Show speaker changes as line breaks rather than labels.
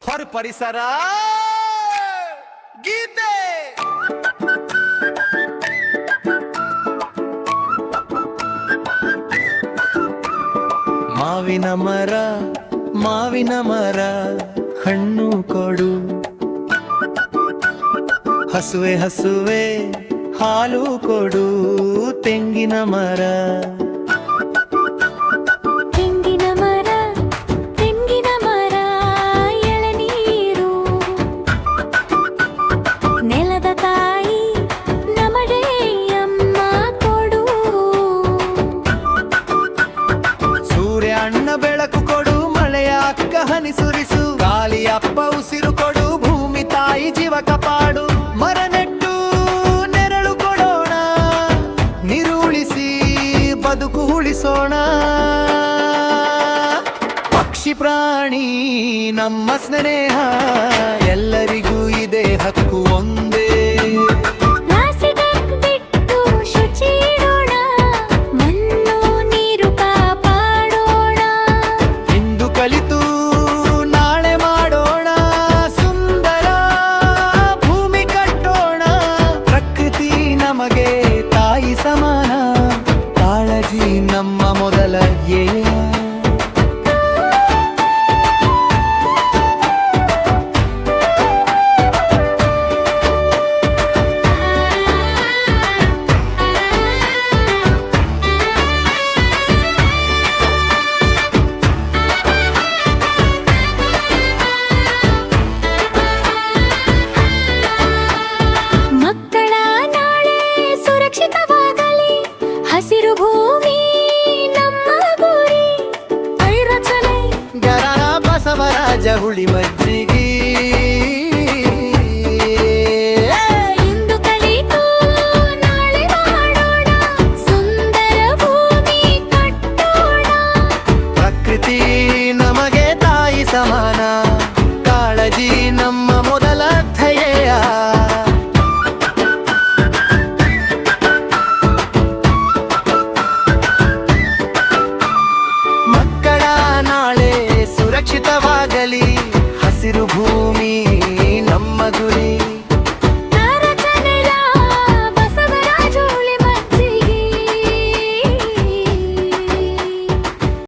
ಹೊರ ಪರಿಸರ ಗೀತೆ ಮಾವಿನ ಮರ ಹಣ್ಣು ಕೊಡು, ಹಸುವೆ ಹಾಲು ಕೊಡು. ತೆಂಗಿನ ಮರ
ಎಳನೀರು. ನೆಲದ ತಾಯಿ ನಮಡೆ ಅಮ್ಮ ಕೊಡು.
ಸೂರ್ಯ ಅಣ್ಣ ಬೆಳಕು ಕೊಡು, ಮಳೆಯ ಅಕ್ಕ ಹನಿ ಸುರಿಸು. ಗಾಳಿ ಅಪ್ಪ ಉಸಿರು ಕೊಡು, ಭೂಮಿ ತಾಯಿ ಜೀವ ಕಾಪಾಡು. ಮರ ನೆಟ್ಟು ನೆರಳು ಕೊಡೋಣ, ನೀರುಳಿಸಿ ಬದುಕು ಉಳಿಸೋಣ. ಪಕ್ಷಿ ಪ್ರಾಣಿ ನಮ್ಮ ಸ್ನೇಹ, ಎಲ್ಲರಿಗೂ ಇದೆ ಹಕ್ಕು ಒಂದೇ.
ಪ್ಲಾಸ್ಟಿಕ್ ಬಿಟ್ಟು ಶುಚಿ ಇಡೋಣ, ಮಣ್ಣು ನೀರು ಕಾಪಾಡೋಣ.
ಇಂದು ಕಲಿತು ನಾಳೆ ಮಾಡೋಣ, ಸುಂದರ ಭೂಮಿ ಕಟ್ಟೋಣ. ಪ್ರಕೃತಿ ನಮಗೆ ತಾಯಿ ಸಮಾನ, ಕಾಳಜಿ ನಮ್ಮ ಮೊದಲ ಧ್ಯೇಯ.
ಮಕ್ಕಳ ನಾಳೆ ಸುರಕ್ಷಿತವಾಗಲಿ, ಹಸಿರು ಭೂಮಿ ನಮ್ಮ ಗುರಿ. ಐರಚನೆ
ಗರ ಬಸವರಾಜ ಹುಳಿ ಮಜ್ಜಿಗೆ